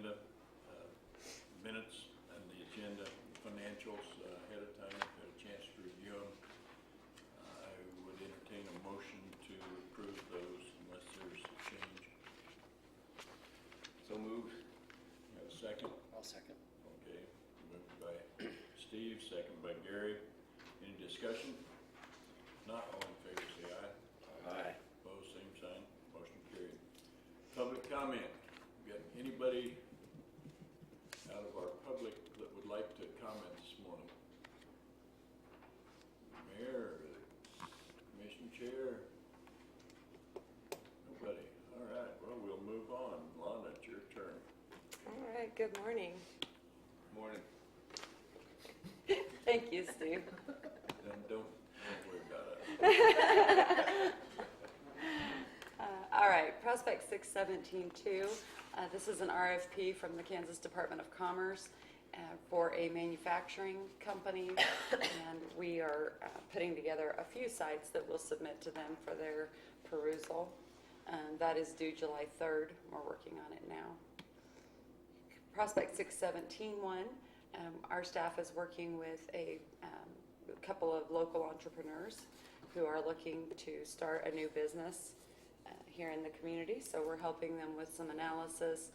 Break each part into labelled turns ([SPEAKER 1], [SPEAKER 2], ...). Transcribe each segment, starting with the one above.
[SPEAKER 1] agenda, minutes and the agenda financials ahead of time, had a chance to review them. I would entertain a motion to approve those unless there's a change.
[SPEAKER 2] So moved.
[SPEAKER 1] You have a second?
[SPEAKER 3] I'll second.
[SPEAKER 1] Okay, moved by Steve, second by Gary. Any discussion? Not all in favor, say aye.
[SPEAKER 2] Aye.
[SPEAKER 1] Opposed, same sign. Motion carried. Public comment. Got anybody out of our public that would like to comment this morning? Mayor, Commission Chair? Nobody. All right, well, we'll move on. Lana, it's your turn.
[SPEAKER 4] All right, good morning.
[SPEAKER 2] Morning.
[SPEAKER 4] Thank you, Steve.
[SPEAKER 1] Then don't worry about it.
[SPEAKER 4] All right, Prospect 617-2. This is an RFP from the Kansas Department of Commerce for a manufacturing company, and we are putting together a few sites that we'll submit to them for their perusal. That is due July 3rd. We're working on it now. Prospect 617-1. Our staff is working with a couple of local entrepreneurs who are looking to start a new business here in the community. So we're helping them with some analysis,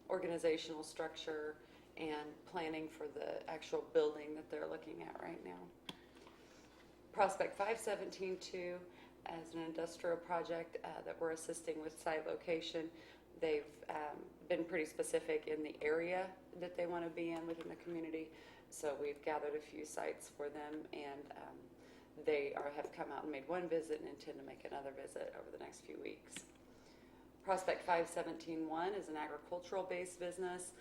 [SPEAKER 4] organizational structure, and planning for the actual building that they're looking at right now. Prospect 517-2 as an industrial project that we're assisting with site location. They've been pretty specific in the area that they want to be in within the community. So we've gathered a few sites for them, and they have come out and made one visit and intend to make another visit over the next few weeks. Prospect 517-1 is an agricultural-based business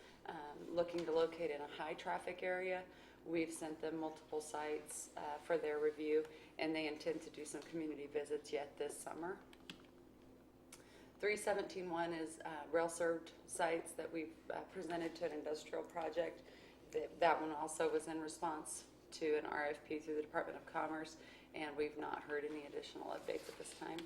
[SPEAKER 4] looking to locate in a high-traffic area. We've sent them multiple sites for their review, and they intend to do some community visits yet this summer. 317-1 is rail-served sites that we've presented to an industrial project. That one also was in response to an RFP through the Department of Commerce, and we've not heard any additional updates at this time.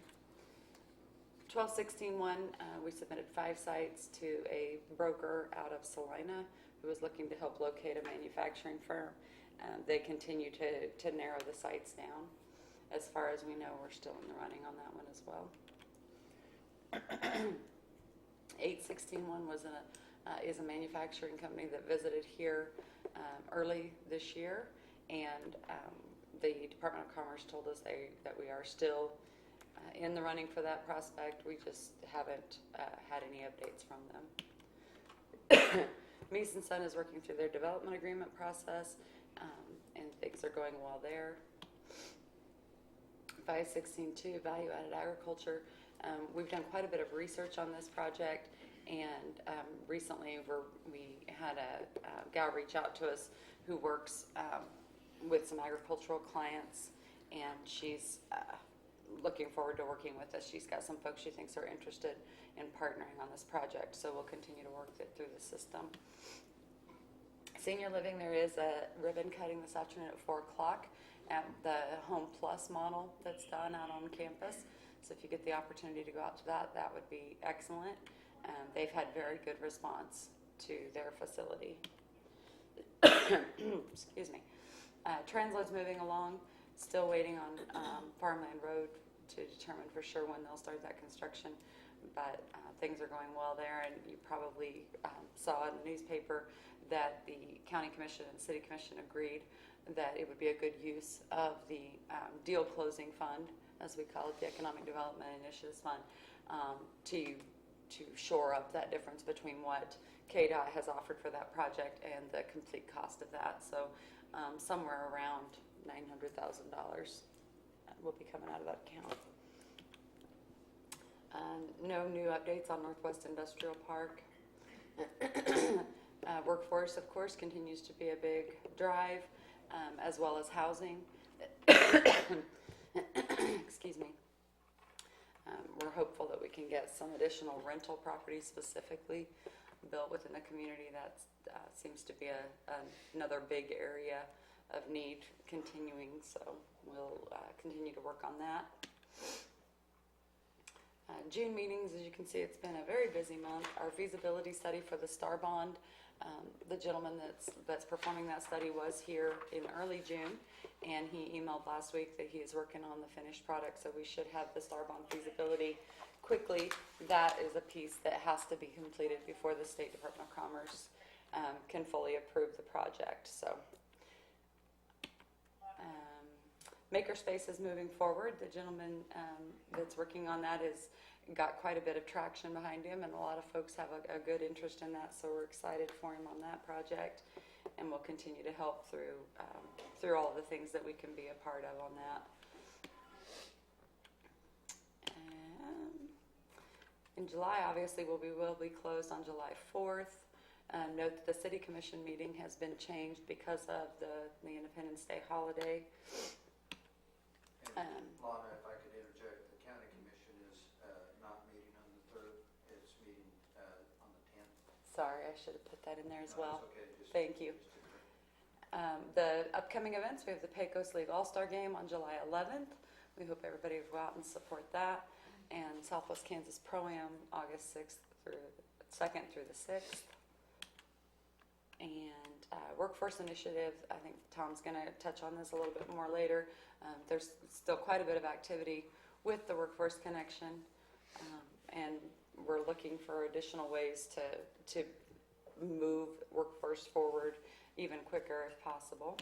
[SPEAKER 4] 1216-1, we submitted 5 sites to a broker out of Salina who was looking to help locate a manufacturing firm. They continue to narrow the sites down. As far as we know, we're still in the running on that one as well. 816-1 was is a manufacturing company that visited here early this year, and the Department of Commerce told us that we are still in the running for that prospect. We just haven't had any updates from them. Meese & Son is working through their development agreement process, and things are going well there. 516-2, value-added agriculture. We've done quite a bit of research on this project, and recently we had a gal reach out to us who works with some agricultural clients, and she's looking forward to working with us. She's got some folks she thinks are interested in partnering on this project, so we'll continue to work it through the system. Senior living, there is a ribbon cutting this afternoon at 4 o'clock at the Home Plus model that's done out on campus. So if you get the opportunity to go out to that, that would be excellent. They've had very good response to their facility. Excuse me. Transload's moving along, still waiting on Farmland Road to determine for sure when they'll start that construction, but things are going well there, and you probably saw in the newspaper that the County Commission and City Commission agreed that it would be a good use of the deal closing fund, as we call it, the Economic Development Initiatives Fund, to shore up that difference between what KDOT has offered for that project and the complete cost of that. So somewhere around $900,000 will be coming out of that account. No new updates on Northwest Industrial Park. Workforce, of course, continues to be a big drive, as well as housing. Excuse me. We're hopeful that we can get some additional rental properties specifically built within the community. That seems to be another big area of need continuing, so we'll continue to work on that. June meetings, as you can see, it's been a very busy month. Our feasibility study for the Star Bond, the gentleman that's performing that study was here in early June, and he emailed last week that he is working on the finished product, so we should have the Star Bond feasibility quickly. That is a piece that has to be completed before the State Department of Commerce can fully approve the project. So Makerspace is moving forward. The gentleman that's working on that is got quite a bit of traction behind him, and a lot of folks have a good interest in that, so we're excited for him on that project, and we'll continue to help through all of the things that we can be a part of on that. In July, obviously, will be closed on July 4th. Note that the City Commission meeting has been changed because of the Independence Day holiday.
[SPEAKER 3] Lana, if I could interject, the county commission is not meeting on the 3rd, it's meeting on the 10th.
[SPEAKER 4] Sorry, I should have put that in there as well.
[SPEAKER 3] It's okay,
[SPEAKER 4] Thank you. The upcoming events, we have the Pecos League All-Star Game on July 11th. We hope everybody will go out and support that. And Southwest Kansas Pro-Am, August 2nd through the 6th. And Workforce Initiative, I think Tom's going to touch on this a little bit more later. There's still quite a bit of activity with the Workforce Connection, and we're looking for additional ways to move workforce forward even quicker if possible.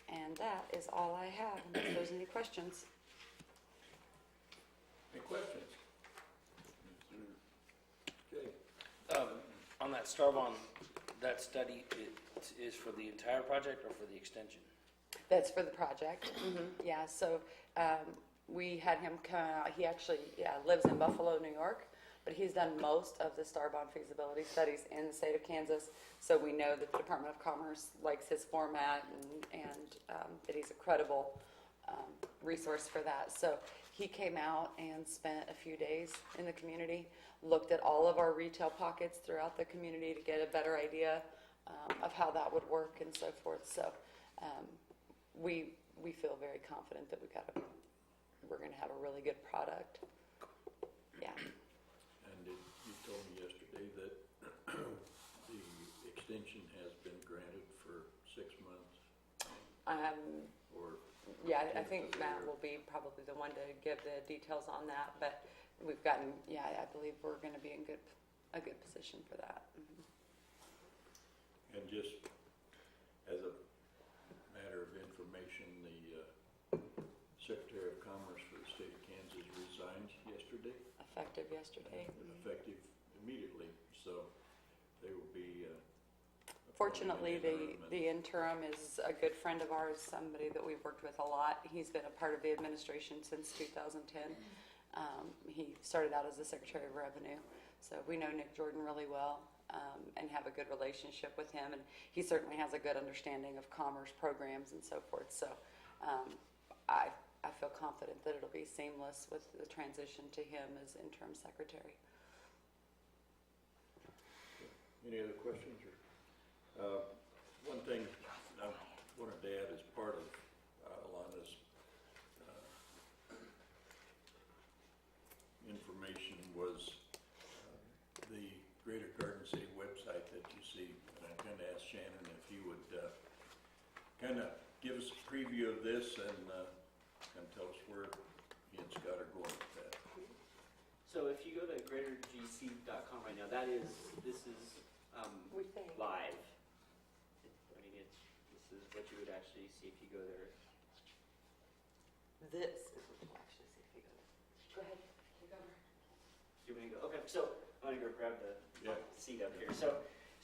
[SPEAKER 4] And that is all I have, unless there's any questions.
[SPEAKER 1] Any questions? Okay.
[SPEAKER 2] On that Starbond, that study is for the entire project or for the extension?
[SPEAKER 4] That's for the project. Yeah, so we had him come out. He actually lives in Buffalo, New York, but he's done most of the Starbond feasibility studies in the state of Kansas. So we know that the Department of Commerce likes his format and that he's a credible resource for that. So he came out and spent a few days in the community, looked at all of our retail pockets throughout the community to get a better idea of how that would work and so forth. So we feel very confident that we're going to have a really good product. Yeah.
[SPEAKER 1] And you told me yesterday that the extension has been granted for 6 months. Or
[SPEAKER 4] Yeah, I think Matt will be probably the one to give the details on that, but we've gotten, I believe we're going to be in a good position for that.
[SPEAKER 1] And just as a matter of information, the Secretary of Commerce for the state of Kansas resigned yesterday.
[SPEAKER 4] Effective yesterday.
[SPEAKER 1] Effective immediately, so they will be.
[SPEAKER 4] Fortunately, the interim is a good friend of ours, somebody that we've worked with a lot. He's been a part of the administration since 2010. He started out as the Secretary of Revenue, so we know Nick Jordan really well and have a good relationship with him, and he certainly has a good understanding of commerce programs and so forth. So I feel confident that it'll be seamless with the transition to him as interim secretary.
[SPEAKER 1] Any other questions? One thing I wanted to add as part of Alana's information was the Greater Garden City website that you see. And I'm going to ask Shannon if he would kind of give us a preview of this and tell us where he and Scott are going with that.
[SPEAKER 5] So if you go to greatergc.com right now, this is
[SPEAKER 4] We think.
[SPEAKER 5] live. This is what you would actually see if you go there.
[SPEAKER 4] This is what you'll actually see if you go there. Go ahead. Keep going.
[SPEAKER 5] You want to go? Okay, so I'm gonna go grab the
[SPEAKER 1] Yeah.
[SPEAKER 5] seat up here. So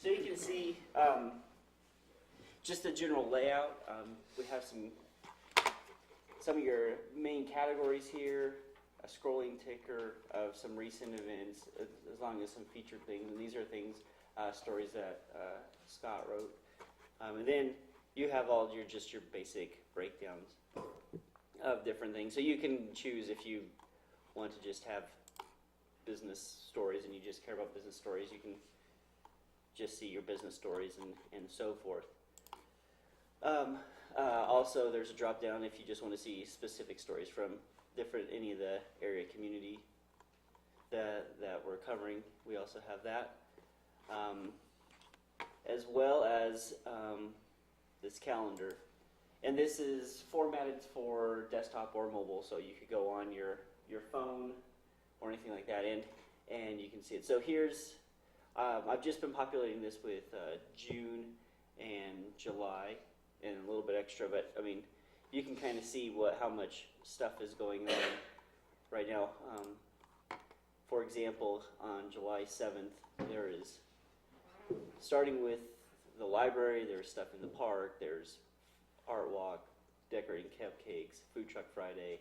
[SPEAKER 5] you can see just the general layout. We have some of your main categories here, a scrolling ticker of some recent events, as long as some featured things. And these are things, stories that Scott wrote. And then you have all your basic breakdowns of different things. So you can choose if you want to just have business stories and you just care about business stories, you can just see your business stories and so forth. Also, there's a drop down if you just want to see specific stories from any of the area community that we're covering. We also have that, as well as this calendar. And this is formatted for desktop or mobile, so you could go on your phone or anything like that, and you can see it. So here's, I've just been populating this with June and July and a little bit extra, but I mean, you can kind of see how much stuff is going on right now. For example, on July 7th, there is, starting with the library, there's stuff in the park, there's art walk, decorating cupcakes, food truck Friday,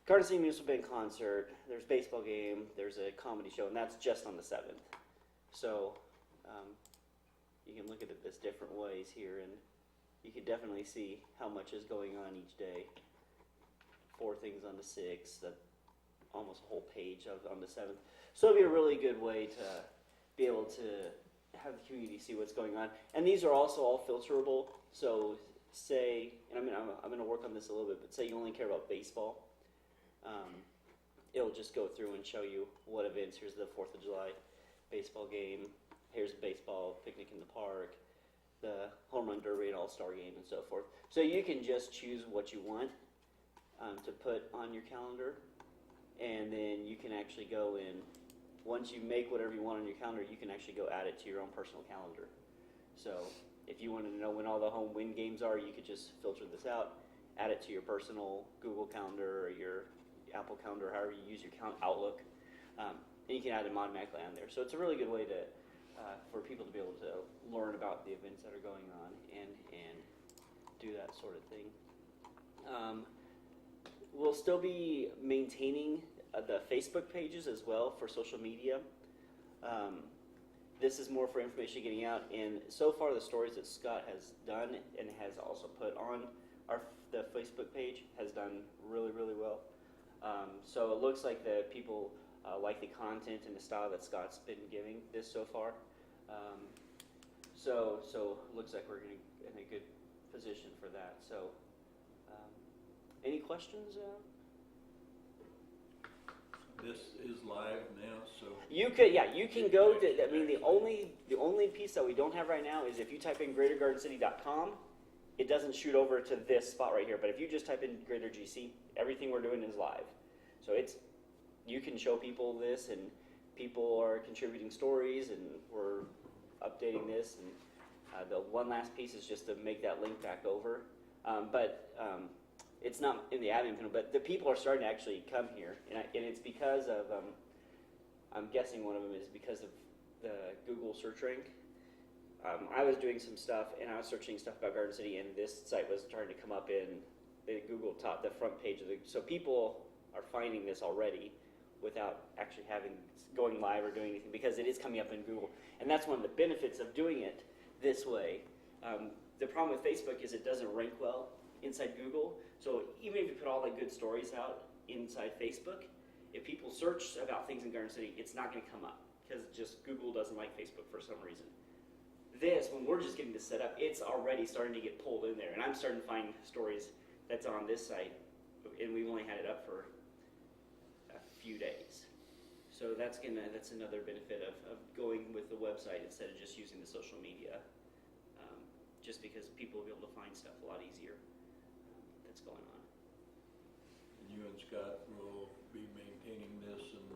[SPEAKER 5] Garden City Municipal Band concert, there's baseball game, there's a comedy show, and that's just on the 7th. So you can look at it this different ways here, and you can definitely see how much is going on each day. 4 things on the 6th, almost a whole page on the 7th. So it'll be a really good way to be able to have the community see what's going on. And these are also all filterable. So say, and I'm going to work on this a little bit, but say you only care about baseball. It'll just go through and show you what events. Here's the 4th of July baseball game. Here's a baseball picnic in the park, the home run derby and all-star game and so forth. So you can just choose what you want to put on your calendar, and then you can actually go in. Once you make whatever you want on your calendar, you can actually go add it to your own personal calendar. So if you wanted to know when all the home win games are, you could just filter this out, add it to your personal Google Calendar or your Apple Calendar, however you use your Outlook, and you can add them automatically on there. So it's a really good way to for people to be able to learn about the events that are going on and do that sort of thing. We'll still be maintaining the Facebook pages as well for social media. This is more for information getting out, and so far the stories that Scott has done and has also put on the Facebook page has done really, really well. So it looks like the people like the content and the style that Scott's been giving this so far. So it looks like we're in a good position for that. So any questions?
[SPEAKER 1] This is live now, so.
[SPEAKER 5] You can go to, I mean, the only piece that we don't have right now is if you type in greatergardencity.com, it doesn't shoot over to this spot right here. But if you just type in Greater GC, everything we're doing is live. So you can show people this, and people are contributing stories, and we're updating this. And the one last piece is just to make that link back over. It's not in the admin panel, but the people are starting to actually come here, and it's because of, I'm guessing one of them is because of the Google search rank. I was doing some stuff, and I was searching stuff about Garden City, and this site was starting to come up in the Google the front page of so people are finding this already without actually going live or doing anything, because it is coming up in Google, and that's one of the benefits of doing it this way. The problem with Facebook is it doesn't rank well inside Google. So even if you put all the good stories out inside Facebook, if people search about things in Garden City, it's not going to come up because just Google doesn't like Facebook for some reason. When we're just getting this set up, it's already starting to get pulled in there, and I'm starting to find stories that's on this site, and we've only had it up for a few days. So that's another benefit of going with the website instead of just using the social media, just because people will be able to find stuff a lot easier that's going on.
[SPEAKER 1] And you and Scott will be maintaining this and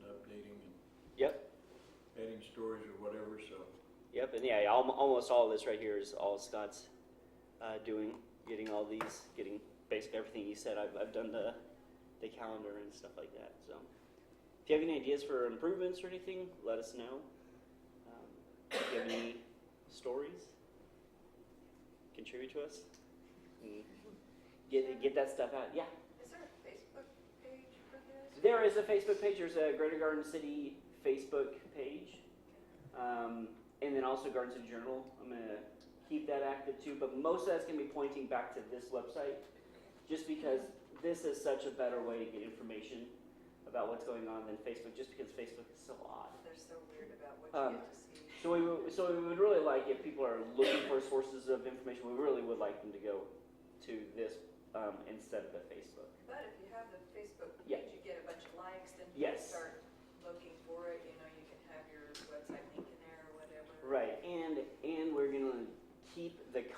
[SPEAKER 1] updating and
[SPEAKER 5] Yep.
[SPEAKER 1] adding stories or whatever, so.
[SPEAKER 5] Yep, and yeah, almost all of this right here is all Scott's doing, getting basically everything he said. I've done the calendar and stuff like that. So if you have any ideas for improvements or anything, let us know. If you have any stories, contribute to us. And get that stuff out. Yeah.
[SPEAKER 6] Is there a Facebook page for this?
[SPEAKER 5] There is a Facebook page. There's a Greater Garden City Facebook page. And then also Garden City Journal. I'm going to keep that active too. But most of that's going to be pointing back to this website, just because this is such a better way to get information about what's going on than Facebook, just because Facebook is so odd.
[SPEAKER 6] They're so weird about what you get to see.
[SPEAKER 5] So we would really like, if people are looking for sources of information, we really would like them to go to this instead of the Facebook.
[SPEAKER 6] But if you have the Facebook
[SPEAKER 5] Yeah.
[SPEAKER 6] page, you get a bunch of likes, then you
[SPEAKER 5] Yes.
[SPEAKER 6] can start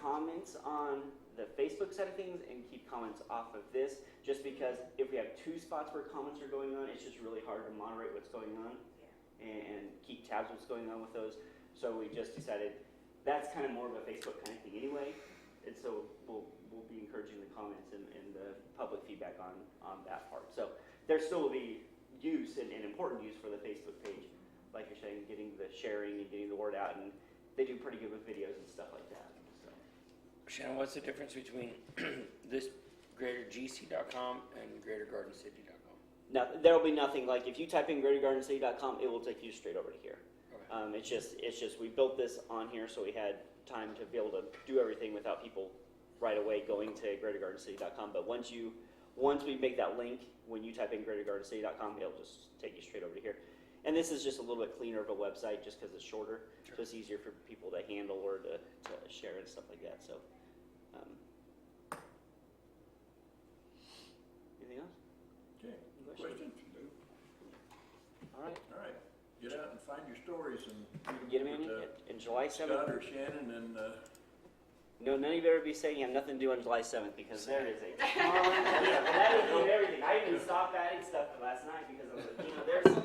[SPEAKER 5] comments on the Facebook side of things and keep comments off of this, just because if we have two spots where comments are going on, it's just really hard to moderate what's going on and keep tabs what's going on with those. So we just decided that's kind of more of a Facebook kind of thing anyway, and so we'll be encouraging the comments and the public feedback on that part. So there still will be use and important use for the Facebook page, like you're saying, getting the sharing and getting the word out, and they do pretty good with videos and stuff like that. So.
[SPEAKER 2] Shannon, what's the difference between this greatergc.com and greatergardencity.com?
[SPEAKER 5] Now, there'll be nothing like if you type in greatergardencity.com, it will take you straight over to here.
[SPEAKER 2] Okay.
[SPEAKER 5] It's just we built this on here so we had time to be able to do everything without people right away going to greatergardencity.com. But once we make that link, when you type in greatergardencity.com, it'll just take you straight over to here. And this is just a little bit cleaner of a website just because it's shorter, so it's easier for people to handle or to share and stuff like that. So, anything else?
[SPEAKER 1] Okay, questions?
[SPEAKER 5] All right.
[SPEAKER 1] All right, get out and find your stories and
[SPEAKER 5] Get them
[SPEAKER 1] over to
[SPEAKER 5] in July 7th.
[SPEAKER 1] Scott or Shannon and,
[SPEAKER 5] No, none of you ever be saying you have nothing to do on July 7th because there is a ton. That would be everything. I even stopped adding stuff last night because I was like, there's.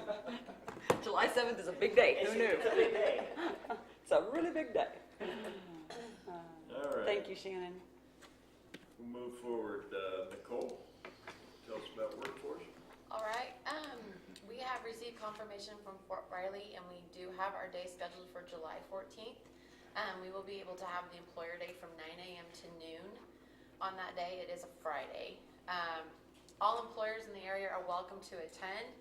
[SPEAKER 4] July 7th is a big day. Who knew?
[SPEAKER 5] It's a big day.
[SPEAKER 4] It's a really big day.
[SPEAKER 1] all right.
[SPEAKER 4] Thank you, Shannon.
[SPEAKER 1] We'll move forward. Nicole, tell us about workforce.
[SPEAKER 7] All right, we have received confirmation from Fort Riley, and we do have our day scheduled for July 14th. We will be able to have the employer day from 9 a.m. to noon on that day. It is a Friday. All employers in the area are welcome to attend.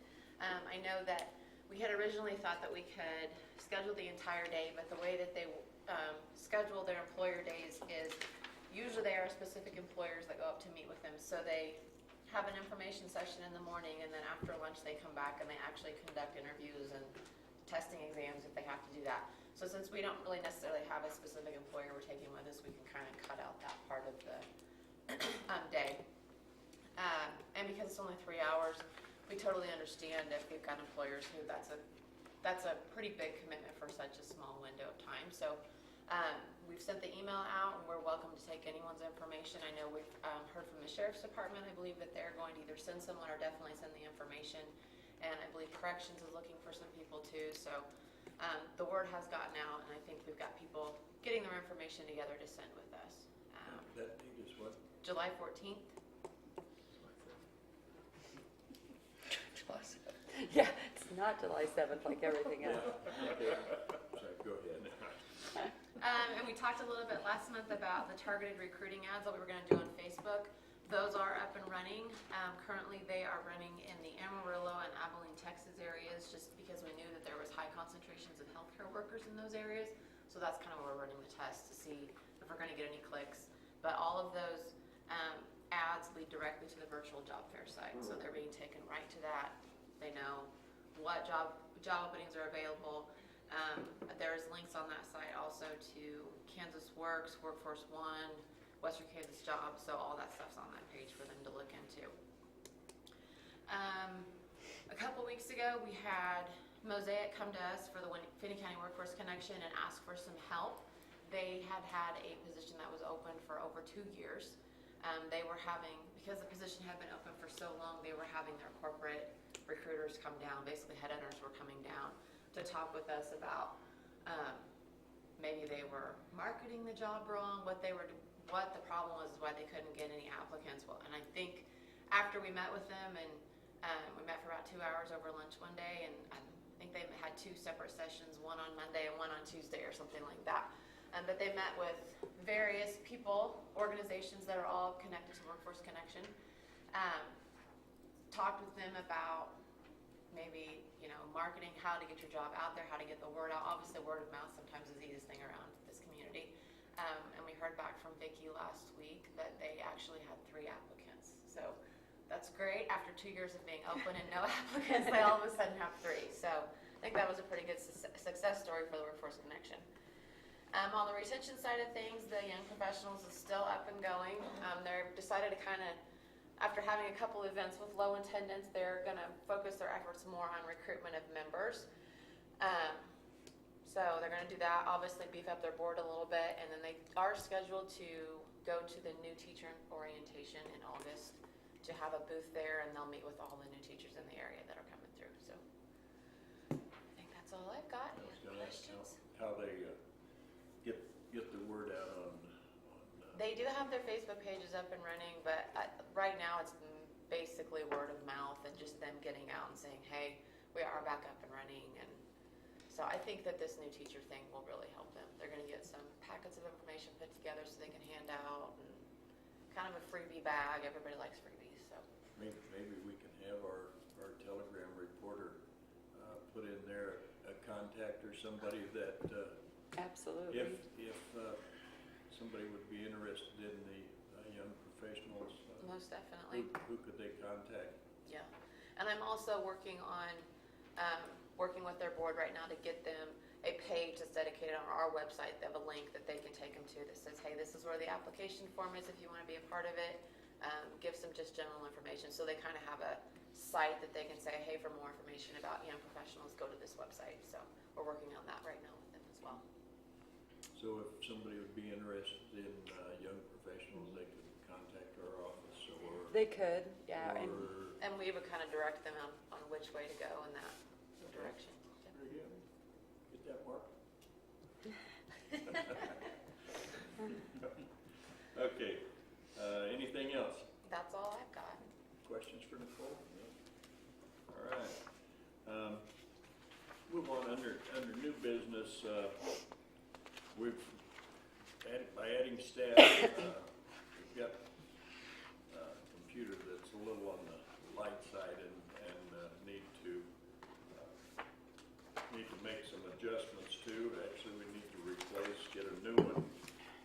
[SPEAKER 7] I know that we had originally thought that we could schedule the entire day, but the way that they schedule their employer days is usually they are specific employers that go up to meet with them. So they have an information session in the morning, and then after lunch they come back and they actually conduct interviews and testing exams if they have to do that. So since we don't really necessarily have a specific employer we're taking with us, we can kind of cut out that part of the day. And because it's only 3 hours, we totally understand if we've got employers who that's a pretty big commitment for such a small window of time. So we've sent the email out, and we're welcome to take anyone's information. I know we've heard from the Sheriff's Department. I believe that they're going to either send someone or definitely send the information. And I believe Corrections is looking for some people too. So the word has gotten out, and I think we've got people getting their information together to send with us.
[SPEAKER 1] That date is what?
[SPEAKER 7] July 14th.
[SPEAKER 2] July 7th.
[SPEAKER 4] Yeah, it's not July 7th like everything else.
[SPEAKER 1] Sorry, go ahead.
[SPEAKER 7] And we talked a little bit last month about the targeted recruiting ads that we were going to do on Facebook. Those are up and running. Currently, they are running in the Amarillo and Abilene, Texas areas, just because we knew that there was high concentrations of healthcare workers in those areas. So that's kind of where we're running the test to see if we're going to get any clicks. But all of those ads lead directly to the virtual job fair site. So they're being taken right to that. They know what job openings are available. There's links on that site also to Kansas Works, Workforce One, Western Kansas Jobs, so all that stuff's on that page for them to look into. A couple weeks ago, we had Mosaic come to us for the Finney County Workforce Connection and ask for some help. They had had a position that was open for over 2 years. They were having, because the position had been open for so long, they were having their corporate recruiters come down, basically headhunters were coming down to talk with us about maybe they were marketing the job wrong, what the problem was, why they couldn't get any applicants. Well, and I think after we met with them, and we met for about 2 hours over lunch one day, and I think they had 2 separate sessions, one on Monday and one on Tuesday or something like that. But they met with various people, organizations that are all connected to Workforce Connection, talked with them about maybe, marketing, how to get your job out there, how to get the word out. Obviously, word of mouth sometimes is the easiest thing around this community. And we heard back from Vicki last week that they actually had 3 applicants. So that's great. After 2 years of being open and no applicants, they all of a sudden have 3. So I think that was a pretty good success story for the Workforce Connection. On the retention side of things, the Young Professionals is still up and going. They're decided to kind of, after having a couple events with low attendance, they're going to focus their efforts more on recruitment of members. So they're gonna do that, obviously beef up their board a little bit, and then they are scheduled to go to the new teacher orientation in August to have a booth there, and they'll meet with all the new teachers in the area that are coming through, so. I think that's all I've got.
[SPEAKER 1] I was
[SPEAKER 7] Any
[SPEAKER 1] gonna ask
[SPEAKER 7] questions?
[SPEAKER 1] how they get the word out on
[SPEAKER 7] They do have their Facebook pages up and running, but right now it's basically word of mouth and just them getting out and saying, hey, we are back up and running. And so I think that this new teacher thing will really help them. They're going to get some packets of information put together so they can hand out, and kind of a freebie bag. Everybody likes freebies, so.
[SPEAKER 1] maybe we can have our telegram reporter put in there a contact or somebody that
[SPEAKER 4] Absolutely.
[SPEAKER 1] if somebody would be interested in the young professionals,
[SPEAKER 7] Most definitely.
[SPEAKER 1] who could they contact?
[SPEAKER 7] Yeah, and I'm also working on, working with their board right now to get them a page that's dedicated on our website. They have a link that they can take them to that says, hey, this is where the application form is if you want to be a part of it. Gives them just general information, so they kind of have a site that they can say, hey, for more information about young professionals, go to this website. So we're working on that right now with them as well.
[SPEAKER 1] So if somebody would be interested in young professionals, they could contact our office or.
[SPEAKER 4] They could, yeah. And
[SPEAKER 1] Or,
[SPEAKER 7] And we would kind of direct them on which way to go in that direction.
[SPEAKER 1] very good. Get that, Mark? Okay, anything else?
[SPEAKER 7] That's all I've got.
[SPEAKER 1] Questions for Nicole? No? All right. Move on under new business. We've by adding staff, we've got a computer that's a little on the light side and need to make some adjustments to. Actually, we need to get a new one.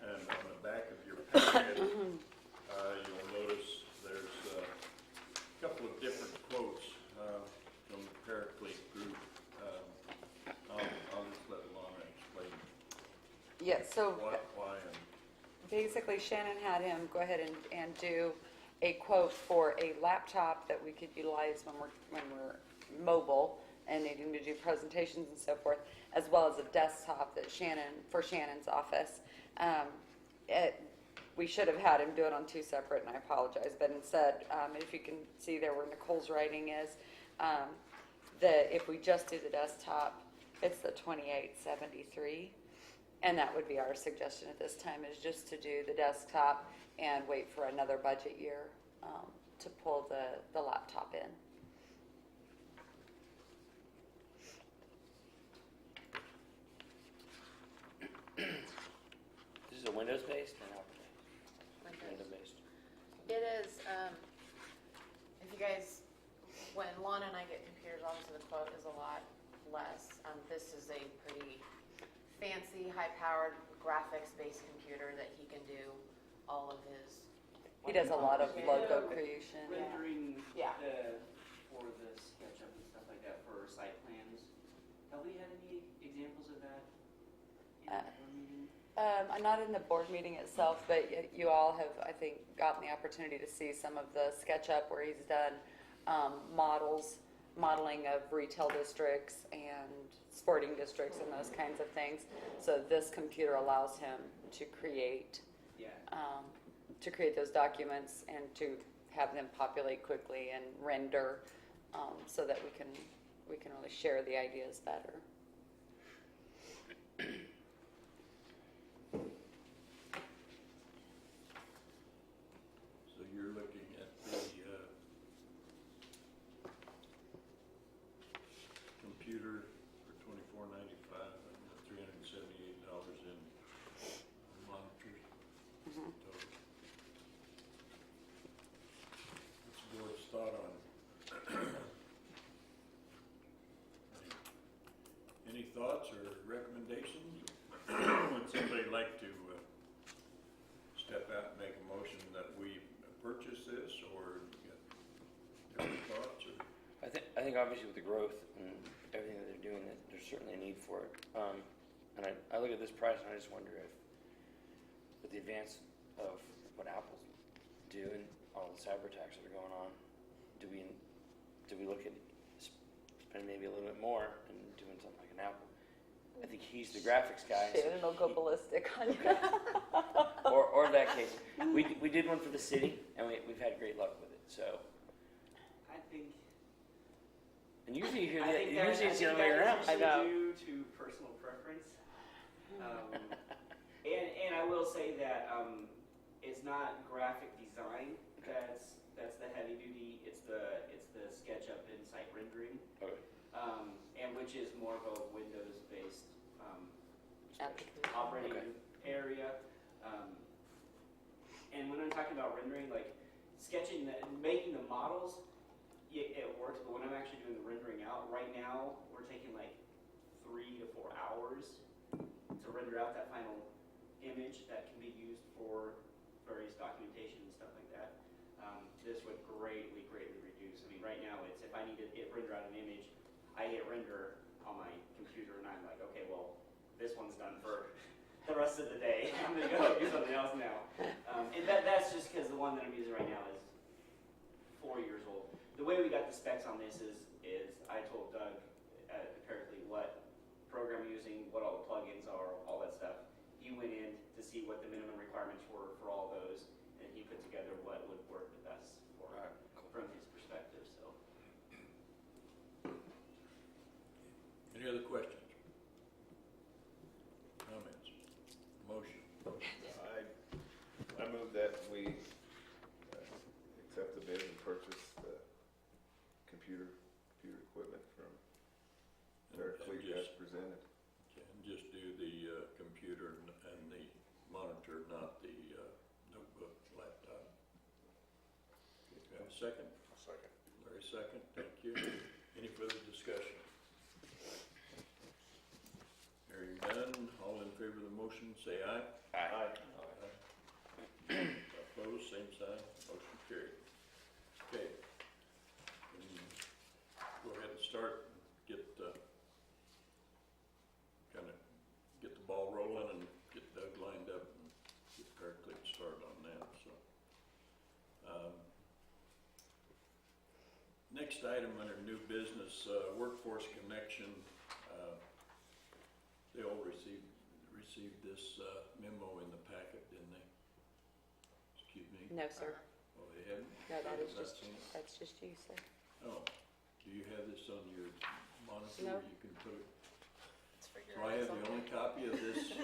[SPEAKER 1] And on the back of your packet, you'll notice there's a couple of different quotes from the Paraclete Group. I'll just let Lana explain
[SPEAKER 4] yeah, so
[SPEAKER 1] why and
[SPEAKER 4] basically Shannon had him go ahead and do a quote for a laptop that we could utilize when we're mobile and needing to do presentations and so forth, as well as a desktop that for Shannon's office. We should have had him do it on two separate, and I apologize, but instead, if you can see there where Nicole's writing is, that if we just do the desktop, it's the $28.73, and that would be our suggestion at this time, is just to do the desktop and wait for another budget year to pull the laptop in.
[SPEAKER 2] This is a Windows-based or Apple-based? Windows-based.
[SPEAKER 7] It is, if you guys, when Lana and I get computers, obviously the quote is a lot less. This is a pretty fancy, high-powered, graphics-based computer that he can do all of his.
[SPEAKER 4] He does a lot of logo creation.
[SPEAKER 5] Rendering
[SPEAKER 4] Yeah.
[SPEAKER 5] for the SketchUp and stuff like that for site plans. Have we had any examples of that in our meeting?
[SPEAKER 4] Not in the board meeting itself, but you all have, I think, gotten the opportunity to see some of the SketchUp where he's done modeling of retail districts and sporting districts and those kinds of things. So this computer allows him to create
[SPEAKER 5] Yeah.
[SPEAKER 4] those documents and to have them populate quickly and render, so that we can really share the ideas better.
[SPEAKER 1] so you're looking at the computer for $24.95 and $378 in monitors total. What's the board's thought on? Any thoughts or recommendations? Would somebody like to step out and make a motion that we purchase this, or you got different thoughts? Or
[SPEAKER 2] I think obviously with the growth and everything that they're doing, that there's certainly a need for it. And I look at this price and I just wonder if, with the advance of what Apple's doing, all the cyber attacks that are going on, do we look at spending maybe a little bit more and doing something like an Apple? I think he's the graphics guy. so
[SPEAKER 4] Shannon will go
[SPEAKER 2] he-
[SPEAKER 4] ballistic on you.
[SPEAKER 2] Or in that case, we did one for the city, and we've had great luck with it, so.
[SPEAKER 5] I think.
[SPEAKER 2] And usually you hear
[SPEAKER 5] I
[SPEAKER 2] that,
[SPEAKER 5] think that-
[SPEAKER 2] usually it's the
[SPEAKER 5] I
[SPEAKER 2] other
[SPEAKER 5] think
[SPEAKER 2] way
[SPEAKER 5] that
[SPEAKER 2] around.
[SPEAKER 5] is
[SPEAKER 4] I know.
[SPEAKER 5] usually due to personal preference. And I will say that it's not graphic design that's the heavy duty. It's the SketchUp and site rendering,
[SPEAKER 2] Okay.
[SPEAKER 5] and which is more of a Windows based
[SPEAKER 4] Application.
[SPEAKER 5] operating
[SPEAKER 2] Okay.
[SPEAKER 5] area. And when I'm talking about rendering, like sketching, making the models, it works. But when I'm actually doing the rendering out, right now we're taking like 3 to 4 hours to render out that final image that can be used for various documentation and stuff like that. This would greatly reduce. I mean, right now it's if I need to render out an image, I hit render on my computer and I'm like, okay, well, this one's done for the rest of the day. I'm gonna go do something else now. And that's just because the one that I'm using right now is 4 years old. The way we got the specs on this is I told Doug at Paraclete what program I'm using, what all the plugins are, all that stuff. He went in to see what the minimum requirements were for all those, and he put together what would work the best for from his perspective. So
[SPEAKER 1] Any other questions? Comments? Motion?
[SPEAKER 8] I move that we accept the bid and purchase the computer equipment from Paraclete as presented.
[SPEAKER 1] And just do the computer and the monitor, not the notebook, laptop. Okay, do I have a second?
[SPEAKER 8] Second.
[SPEAKER 1] Larry, second, thank you. Any further discussion? Hearing none, all in favor of the motion, say aye.
[SPEAKER 8] Aye.
[SPEAKER 1] Opposed, same sign, motion carried. Okay. Go ahead and start, get get the ball rolling and get Doug lined up and get Paraclete started on that, so. Next item under new business, workforce connection. They all received this memo in the packet, didn't they? Excuse me?
[SPEAKER 4] No, sir.
[SPEAKER 1] Oh, they haven't?
[SPEAKER 4] No, that is
[SPEAKER 1] I've not
[SPEAKER 4] just,
[SPEAKER 1] seen it.
[SPEAKER 4] that's just you, sir.
[SPEAKER 1] Oh, do you have this on your monitor
[SPEAKER 4] No.
[SPEAKER 1] where you can put it?
[SPEAKER 7] It's for
[SPEAKER 1] So
[SPEAKER 7] your
[SPEAKER 1] I have
[SPEAKER 7] eyes
[SPEAKER 1] the
[SPEAKER 7] only.
[SPEAKER 1] only copy of this.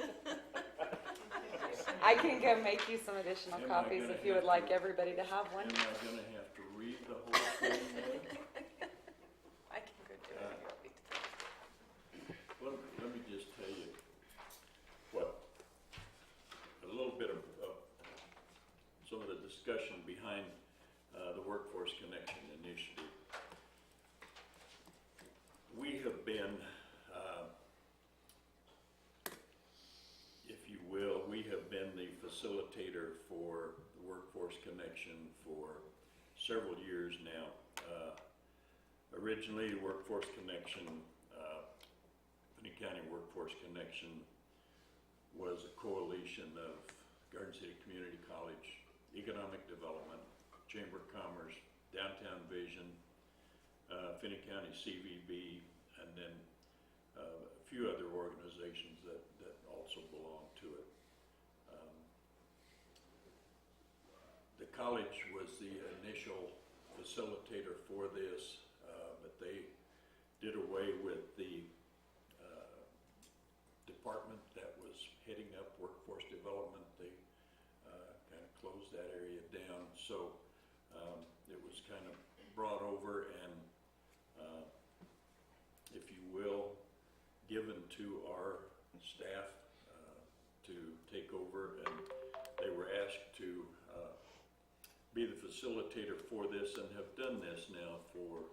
[SPEAKER 4] I can go make you some additional
[SPEAKER 1] Am I
[SPEAKER 4] copies
[SPEAKER 1] gonna
[SPEAKER 4] if you would
[SPEAKER 1] have
[SPEAKER 4] like
[SPEAKER 1] to-
[SPEAKER 4] everybody to have one.
[SPEAKER 1] Am I gonna have to read the whole thing then?
[SPEAKER 6] I can go do it if you want me to.
[SPEAKER 1] Well, let me just tell you, well, a little bit of some of the discussion behind the Workforce Connection Initiative. We have been, if you will, we have been the facilitator for the Workforce Connection for several years now. Originally, Workforce Connection, Finney County Workforce Connection was a coalition of Garden City Community College, Economic Development, Chamber of Commerce, Downtown Vision, Finney County CVB, and then a few other organizations that also belong to it. The college was the initial facilitator for this, but they did away with the department that was heading up workforce development. They kind of closed that area down, so it was kind of brought over and, if you will, given to our staff to take over, and they were asked to be the facilitator for this and have done this now for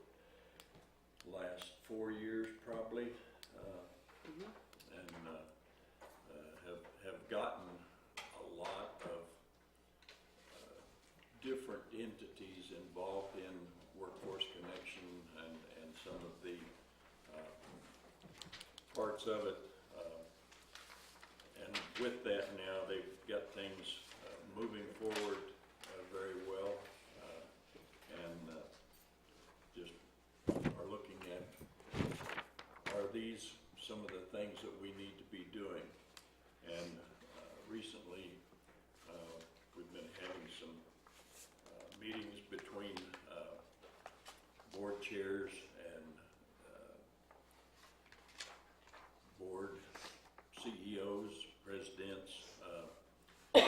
[SPEAKER 1] the last 4 years probably. And have gotten a lot of different entities involved in Workforce Connection and some of the parts of it. And with that now, they've got things moving forward very well, and just are looking at, are these some of the things that we need to be doing. And recently, we've been having some meetings between board chairs and board CEOs, presidents, to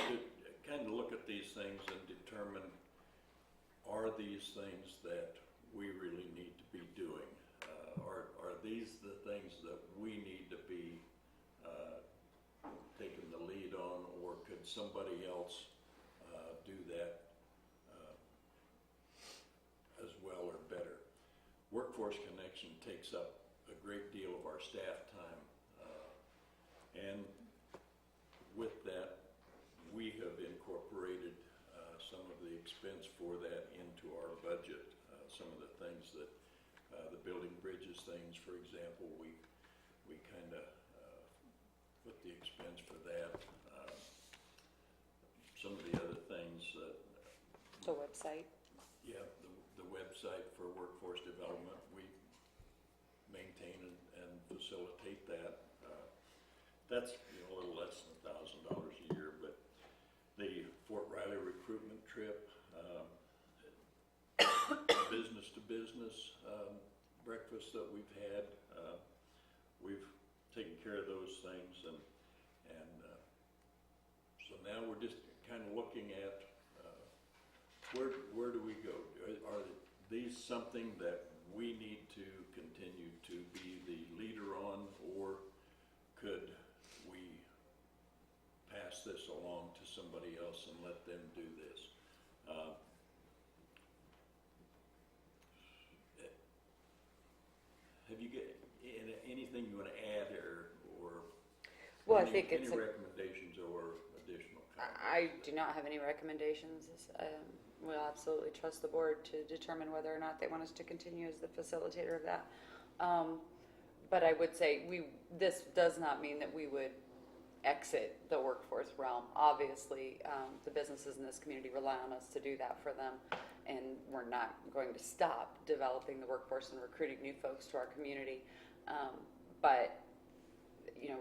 [SPEAKER 1] kind of look at these things and determine, are these things that we really need to be doing? Are these the things that we need to be taking the lead on, or could somebody else do that as well or better? Workforce Connection takes up a great deal of our staff time, and with that, we have incorporated some of the expense for that into our budget. Some of the things that the building bridges things, for example, we kind of put the expense for that. Some of the other things that
[SPEAKER 4] The website.
[SPEAKER 1] yeah, the website for workforce development, we maintain and facilitate that. That's a little less than $1,000 a year, but the Fort Riley recruitment trip, business to business breakfast that we've had, we've taken care of those things, and so now we're just kind of looking at where do we go? Are these something that we need to continue to be the leader on, or could we pass this along to somebody else and let them do this? Have you got anything you want to add, or
[SPEAKER 4] Well, I
[SPEAKER 1] any,
[SPEAKER 4] think it's
[SPEAKER 1] any recommendations or additional comments?
[SPEAKER 4] I do not have any recommendations. We'll absolutely trust the board to determine whether or not they want us to continue as the facilitator of that. But I would say this does not mean that we would exit the workforce realm. Obviously, the businesses in this community rely on us to do that for them, and we're not going to stop developing the workforce and recruiting new folks to our community. But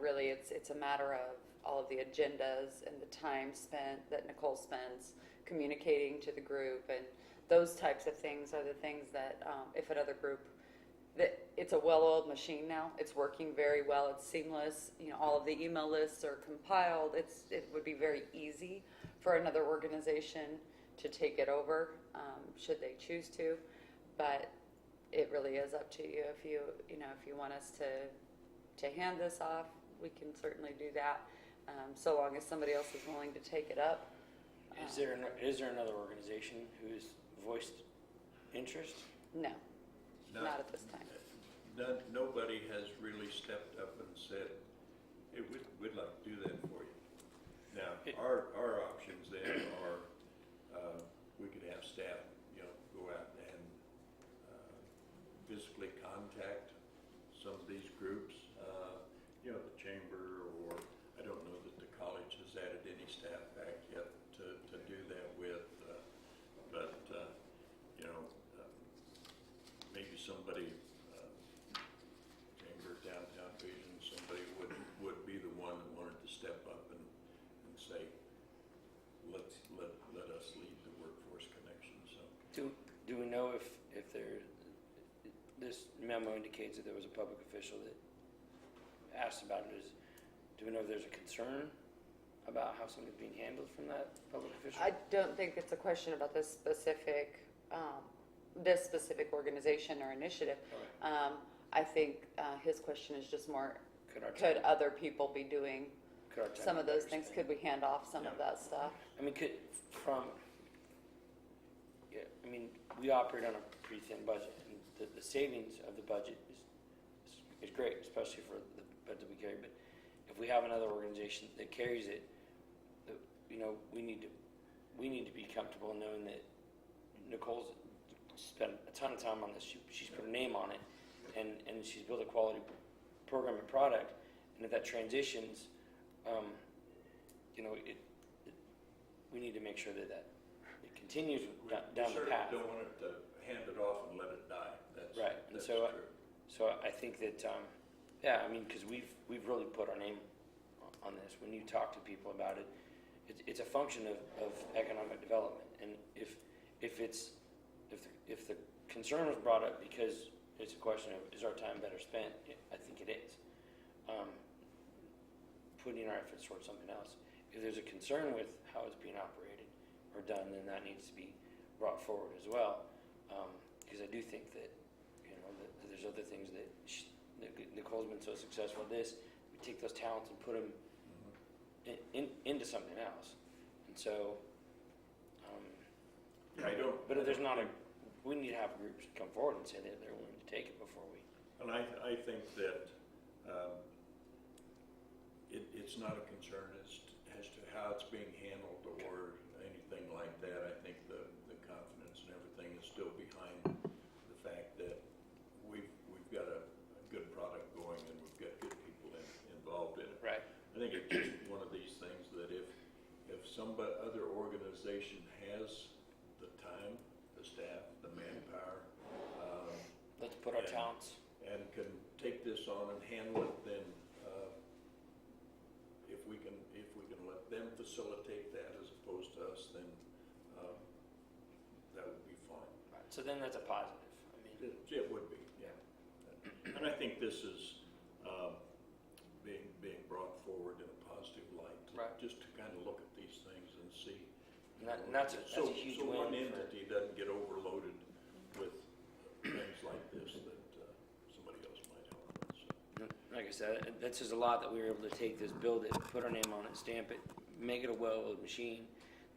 [SPEAKER 4] really, it's a matter of all of the agendas and the time spent that Nicole spends communicating to the group, and those types of things are the things that if another group, that it's a well-oiled machine now. It's working very well. It's seamless. All of the email lists are compiled. It would be very easy for another organization to take it over, should they choose to. But it really is up to you. If you want us to hand this off, we can certainly do that, so long as somebody else is willing to take it up.
[SPEAKER 2] Is there another organization who's voiced interest?
[SPEAKER 4] No, not at this time.
[SPEAKER 1] Nobody has really stepped up and said, hey, we'd like to do that for you. Now, our options then are, we could have staff, go out and physically contact some of these groups, the chamber, or I don't know that the college has added any staff back yet to do that with, but maybe somebody, chamber, downtown vision, somebody would be the one that wanted to step up and say, let us lead the workforce connection. So
[SPEAKER 2] Do we know if this memo indicates that there was a public official that asked about it? Do we know if there's a concern about how something's being handled from that public official?
[SPEAKER 4] I don't think it's a question about this specific organization or initiative.
[SPEAKER 2] Okay.
[SPEAKER 4] I think his question is just more,
[SPEAKER 2] Could
[SPEAKER 4] other people be doing
[SPEAKER 2] our
[SPEAKER 4] some of those things?
[SPEAKER 2] understand?
[SPEAKER 4] Could we hand off some of that stuff?
[SPEAKER 2] I mean, we operate on a pretty thin budget, and the savings of the budget is great, especially for the budget we carry. But if we have another organization that carries it, we need to be comfortable knowing that Nicole's spent a ton of time on this. She's put her name on it, and she's built a quality program and product. And if that transitions, we need to make sure that it continues down the path.
[SPEAKER 1] We don't want it to hand it off and let it die. That's
[SPEAKER 2] Right, and
[SPEAKER 1] that's
[SPEAKER 2] so
[SPEAKER 1] true.
[SPEAKER 2] so I think that Yeah, I mean, because we've really put our name on this. When you talk to people about it, it's a function of economic development. And if the concern was brought up because it's a question of, is our time better spent? I think it is. Putting our efforts towards something else. If there's a concern with how it's being operated or done, then that needs to be brought forward as well. Because I do think that, that there's other things that Nicole's been so successful at this. We take those talents and put them into something else. And so,
[SPEAKER 1] I don't.
[SPEAKER 2] but if there's not we need to have groups come forward and say that they're willing to take it before we.
[SPEAKER 1] And I think that it's not a concern as to how it's being handled or anything like that. I think the confidence and everything is still behind the fact that we've got a good product going and we've got good people involved in it.
[SPEAKER 2] Right.
[SPEAKER 1] I think it's just one of these things that if some other organization has the time, the staff, the manpower,
[SPEAKER 2] Let's put our talents.
[SPEAKER 1] and can take this on and handle it, then if we can let them facilitate that as opposed to us, then that would be fine.
[SPEAKER 2] Right. So then that's a positive. I mean,
[SPEAKER 1] It would be, yeah. And I think this is being brought forward in a positive light,
[SPEAKER 2] Right.
[SPEAKER 1] just to kind of look at these things and see.
[SPEAKER 2] and that's a huge
[SPEAKER 1] So
[SPEAKER 2] win.
[SPEAKER 1] one entity doesn't get overloaded with things like this that somebody else might help with. So.
[SPEAKER 2] Like I said, that's just a lot that we were able to take this, build it, put our name on it, stamp it, make it a well-oiled machine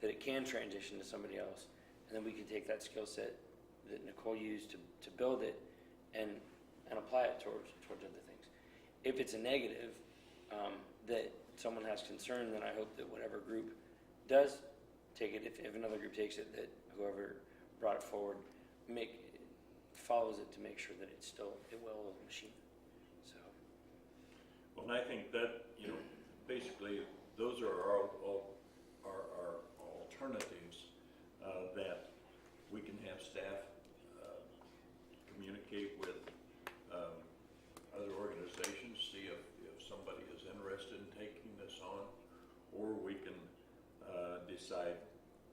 [SPEAKER 2] that it can transition to somebody else, and then we can take that skill set that Nicole used to build it and apply it towards other things. If it's a negative that someone has concern, then I hope that whatever group does take it, if another group takes it, that whoever brought it forward follows it to make sure that it's still a well-oiled machine. So.
[SPEAKER 1] Well, and I think that, basically, those are our alternatives that we can have staff communicate with other organizations, see if somebody is interested in taking this on, or we can decide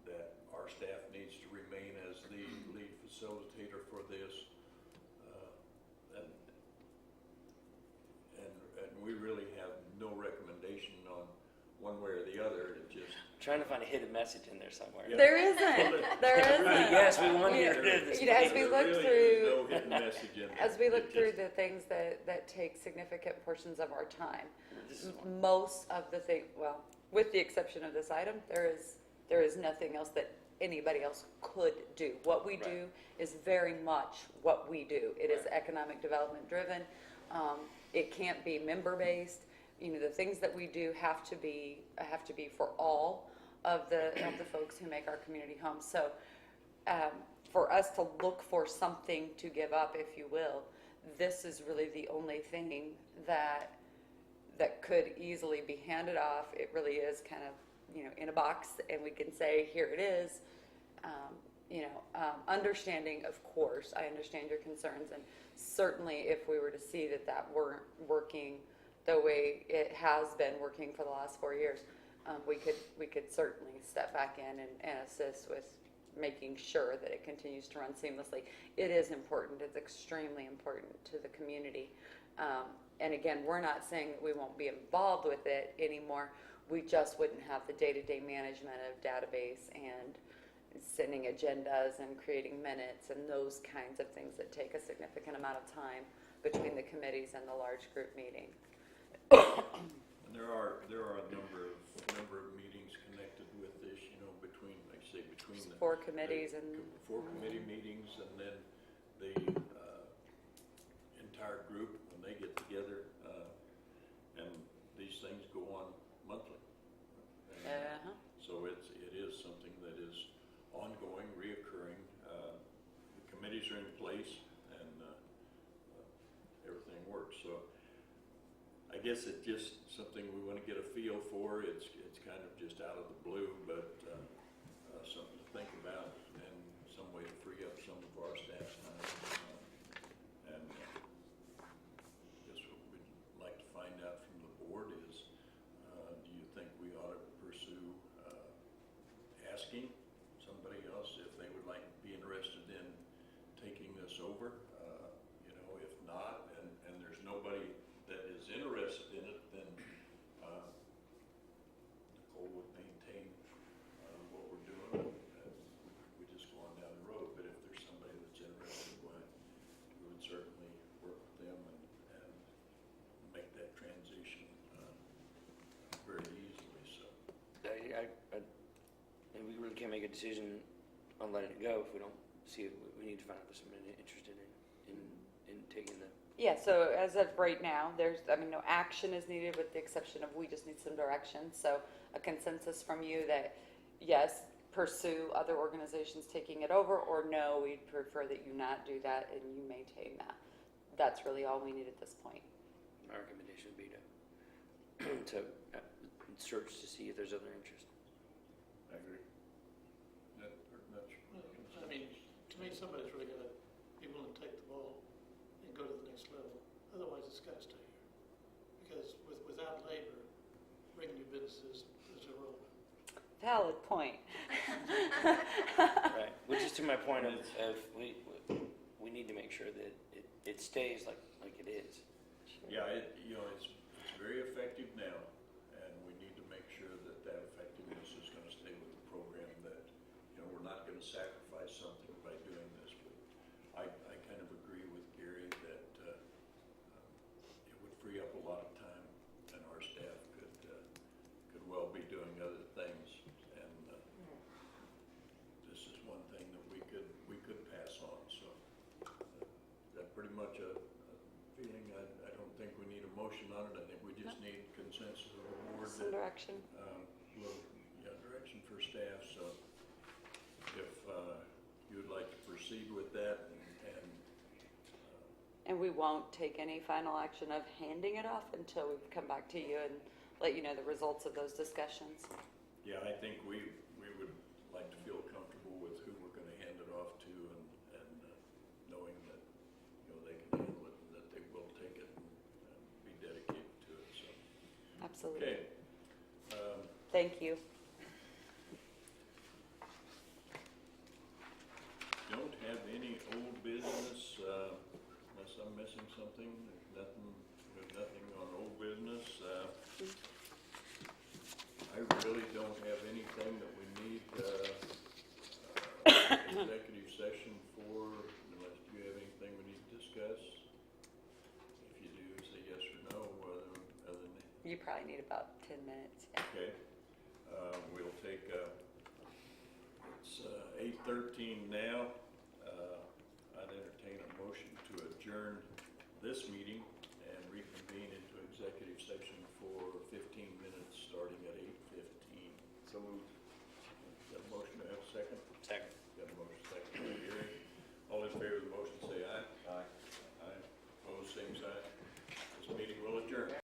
[SPEAKER 1] that our staff needs to remain as the lead facilitator for this. And we really have no recommendation on one way or the other. It just
[SPEAKER 2] Trying to find a hidden message in there somewhere.
[SPEAKER 1] Yeah.
[SPEAKER 4] There isn't. There isn't.
[SPEAKER 2] Yes, we want you
[SPEAKER 4] Yeah.
[SPEAKER 2] to.
[SPEAKER 4] As we look
[SPEAKER 1] there really
[SPEAKER 4] through-
[SPEAKER 1] is no hidden message in there.
[SPEAKER 4] As we look
[SPEAKER 1] It
[SPEAKER 4] through
[SPEAKER 1] just-
[SPEAKER 4] the things that take significant portions of our time,
[SPEAKER 2] This is one.
[SPEAKER 4] most of the thing, well, with the exception of this item, there is nothing else that anybody else could do. What we do is very much what we do. It is
[SPEAKER 2] Right.
[SPEAKER 4] economic development driven. It can't be member based. The things that we do have to be for all of the folks who make our community home. So for us to look for something to give up, if you will, this is really the only thing that could easily be handed off. It really is kind of, in a box, and we can say, here it is. Understanding, of course, I understand your concerns, and certainly if we were to see that weren't working the way it has been working for the last 4 years, we could certainly step back in and assist with making sure that it continues to run seamlessly. It is important. It's extremely important to the community. And again, we're not saying that we won't be involved with it anymore. We just wouldn't have the day-to-day management of database and sending agendas and creating minutes and those kinds of things that take a significant amount of time between the committees and the large group meeting.
[SPEAKER 1] And there are a number of meetings connected with this, between, like I say, between the
[SPEAKER 4] 4 committees and
[SPEAKER 1] 4 committee meetings, and then the entire group when they get together, and these things go on monthly. And so it is something that is ongoing, reoccurring. The committees are in place, and everything works. So I guess it's just something we want to get a feel for. It's kind of just out of the blue, but something to think about, and some way to free up some of our staff's time. And just
[SPEAKER 2] can't make a decision on letting it go if we don't see it. We need to find out if there's somebody interested in taking the.
[SPEAKER 4] Yeah, so as of right now, no action is needed with the exception of we just need some direction. So a consensus from you that, yes, pursue other organizations taking it over, or no, we'd prefer that you not do that and you maintain that. That's really all we need at this point.
[SPEAKER 2] My recommendation would be to search to see if there's other interest.
[SPEAKER 1] I agree. That's,
[SPEAKER 9] I mean, to me, somebody's really got to be willing to take the ball and go to the next level. Otherwise, it's got to stay here. Because without labor, bringing new businesses is irrelevant.
[SPEAKER 4] Valid point.
[SPEAKER 2] Right, which is to my point of we need to make sure that it stays like it is.
[SPEAKER 1] yeah, it's very effective now, and we need to make sure that effectiveness is gonna stay with the program, that, we're not gonna sacrifice something by doing this, but I kind of agree with Gary that, it would free up a lot of time, and our staff could well be doing other things, and, this is one thing that we could pass on, so, that pretty much a feeling. I don't think we need a motion on it. I think we just need consensus of the board.
[SPEAKER 4] Some direction.
[SPEAKER 1] Direction for staff. So if you would like to proceed with that,
[SPEAKER 4] And we won't take any final action of handing it off until we come back to you and let you know the results of those discussions.
[SPEAKER 1] yeah, I think we would like to feel comfortable with who we're going to hand it off to, and knowing that they can handle it and that they will take it and be dedicated to it. So
[SPEAKER 4] Absolutely.
[SPEAKER 1] okay.
[SPEAKER 4] Thank you.
[SPEAKER 1] Don't have any old business, unless I'm missing something. There's nothing on old business. I really don't have anything that we need executive session for, unless you have anything we need to discuss. If you do, say yes or no, other than that.
[SPEAKER 4] You probably need about 10 minutes. Yeah.
[SPEAKER 1] Okay, we'll take, it's 8:13 now. I'd entertain a motion to adjourn this meeting and reconvene into executive session for 15 minutes, starting at 8:15.
[SPEAKER 8] So moved.